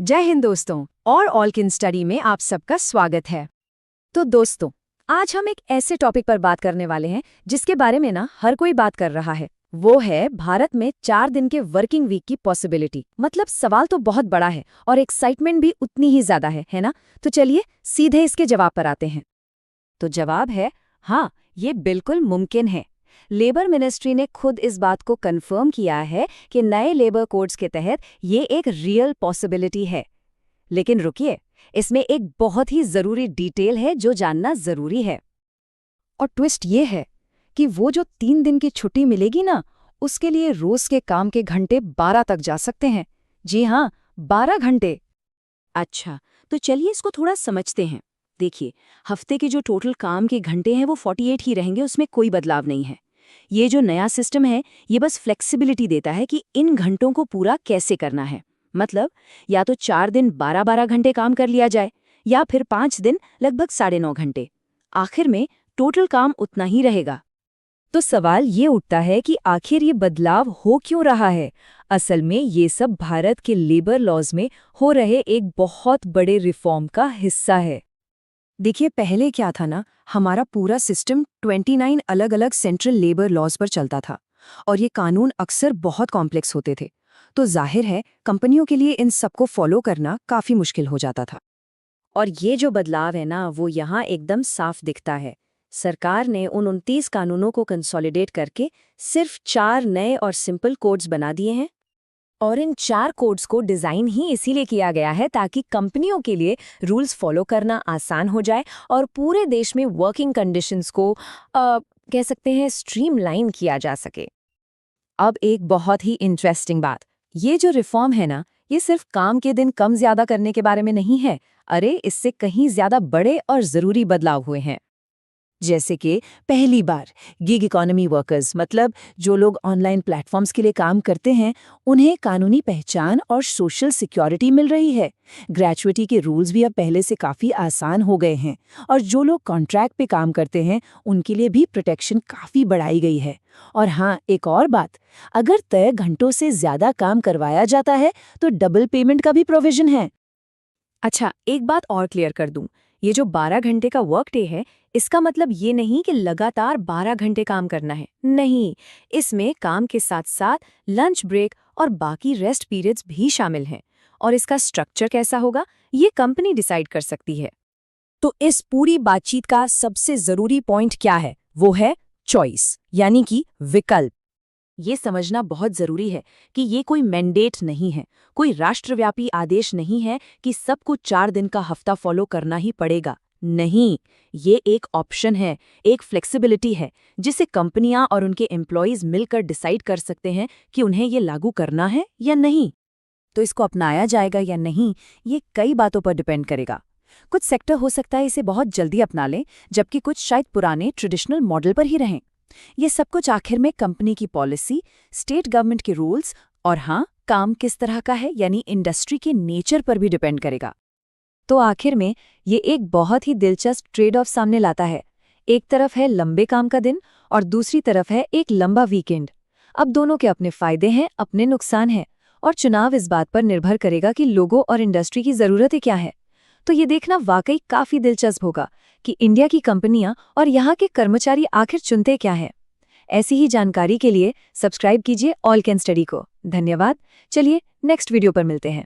जय हिंद दोस्तों और ऑल कैन स्टडी में आप सबका स्वागत है। तो दोस्तों, आज हम एक ऐसे टॉपिक पर बात करने वाले हैं जिसके बारे में हर कोई बात कर रहा है। वो है भारत में 4 दिन के वर्किंग वीक की पॉसिबिलिटी। मतलब सवाल तो बहुत बड़ा है और एक्साइटमेंट भी उतनी ही ज्यादा है ना? तो चलिए सीधे इसके जवाब पर आते हैं। तो जवाब है हाँ, ये बिल्कुल मुमकिन है। लेबर मिनिस्ट्री ने खुद इस बात को कंफर्म किया है कि नए लेबर कोड्स के तहत ये एक रियल पॉसिबिलिटी है। लेकिन रुकिए, इसमें एक बहुत ही जरूरी डिटेल है जो जानना जरूरी है। और ट्विस्ट ये है कि वो जो 3 दिन की छुट्टी मिलेगी ना, उसके लिए रोज के काम के घंटे 12 तक जा सकते हैं। जी हाँ, 12 घंटे। अच्छा, तो चलिए इसको थोड़ा समझते हैं। देखिए, हफ्ते के जो टोटल काम के घंटे हैं वो 48 ही रहेंगे, उसमें कोई बदलाव नहीं है। ये जो नया सिस्टम है ये बस फ्लेक्सिबिलिटी देता है कि इन घंटों को पूरा कैसे करना है। मतलब या तो 4 दिन 12-12 घंटे काम कर लिया जाए या फिर 5 दिन लगभग 9.5 घंटे। आखिर में टोटल काम उतना ही रहेगा। तो सवाल ये उठता है कि आखिर ये बदलाव हो क्यों रहा है। असल में ये सब भारत के लेबर लॉज में हो रहे एक बहुत बड़े रिफॉर्म का हिस्सा है। देखिए, पहले क्या था ना, हमारा पूरा सिस्टम 29 अलग अलग सेंट्रल लेबर लॉज पर चलता था और ये कानून अक्सर बहुत कॉम्प्लेक्स होते थे। तो जाहिर है कंपनियों के लिए इन सबको फॉलो करना काफी मुश्किल हो जाता था। और ये जो बदलाव है ना, वो यहाँ एकदम साफ दिखता है। सरकार ने उन 29 कानूनों को कंसोलिडेट करके सिर्फ 4 नए और सिंपल कोड्स बना दिए हैं। और इन 4 कोड्स को डिज़ाइन ही इसीलिए किया गया है ताकि कंपनियों के लिए रूल्स फॉलो करना आसान हो जाए और पूरे देश में वर्किंग कंडीशंस को कह सकते हैं स्ट्रीमलाइन किया जा सके। अब एक बहुत ही इंटरेस्टिंग बात, ये जो रिफॉर्म है ना, ये सिर्फ काम के दिन कम ज्यादा करने के बारे में नहीं है। अरे, इससे कहीं ज्यादा बड़े और जरूरी बदलाव हुए हैं। जैसे कि पहली बार गिग इकोनॉमी वर्कर्स, मतलब जो लोग ऑनलाइन प्लेटफॉर्म्स के लिए काम करते हैं, उन्हें कानूनी पहचान और सोशल सिक्योरिटी मिल रही है। ग्रेचुइटी के रूल्स भी अब पहले से काफ़ी आसान हो गए हैं और जो लोग कॉन्ट्रैक्ट पे काम करते हैं उनके लिए भी प्रोटेक्शन काफ़ी बढ़ाई गई है। और हाँ, एक और बात, अगर तय घंटों से ज़्यादा काम करवाया जाता है तो डबल पेमेंट का भी प्रोविजन है। अच्छा, एक बात और क्लियर कर दूं, ये जो 12 घंटे का वर्क डे है, इसका मतलब ये नहीं कि लगातार 12 घंटे काम करना है। नहीं, इसमें काम के साथ साथ लंच ब्रेक और बाकी रेस्ट पीरियड्स भी शामिल हैं। और इसका स्ट्रक्चर कैसा होगा, ये कंपनी डिसाइड कर सकती है। तो इस पूरी बातचीत का सबसे जरूरी पॉइंट क्या है? वो है चॉइस, यानी कि विकल्प। ये समझना बहुत जरूरी है कि ये कोई मैंडेट नहीं है, कोई राष्ट्रव्यापी आदेश नहीं है कि सबको 4 दिन का हफ्ता फॉलो करना ही पड़ेगा। नहीं, ये एक ऑप्शन है, एक फ्लेक्सिबिलिटी है जिसे कंपनियां और उनके एम्प्लॉयज मिलकर डिसाइड कर सकते हैं कि उन्हें ये लागू करना है या नहीं। तो इसको अपनाया जाएगा या नहीं, ये कई बातों पर डिपेंड करेगा। कुछ सेक्टर हो सकता है इसे बहुत जल्दी अपना लें, जबकि कुछ शायद पुराने ट्रेडिशनल मॉडल पर ही रहें। ये सब कुछ आखिर में कंपनी की पॉलिसी, स्टेट गवर्नमेंट के रूल्स और हाँ, काम किस तरह का है यानी इंडस्ट्री के नेचर पर भी डिपेंड करेगा। तो आखिर में ये एक बहुत ही दिलचस्प ट्रेड ऑफ सामने लाता है। एक तरफ है लंबे काम का दिन और दूसरी तरफ है एक लंबा वीकेंड। अब दोनों के अपने फायदे हैं, अपने नुकसान हैं और चुनाव इस बात पर निर्भर करेगा कि लोगों और इंडस्ट्री की ज़रूरतें क्या है। तो ये देखना वाकई काफ़ी दिलचस्प होगा कि इंडिया की कंपनियां और यहाँ के कर्मचारी आखिर चुनते क्या हैं। ऐसी ही जानकारी के लिए सब्सक्राइब कीजिए ऑल कैन स्टडी को। धन्यवाद। चलिए नेक्स्ट वीडियो पर मिलते हैं।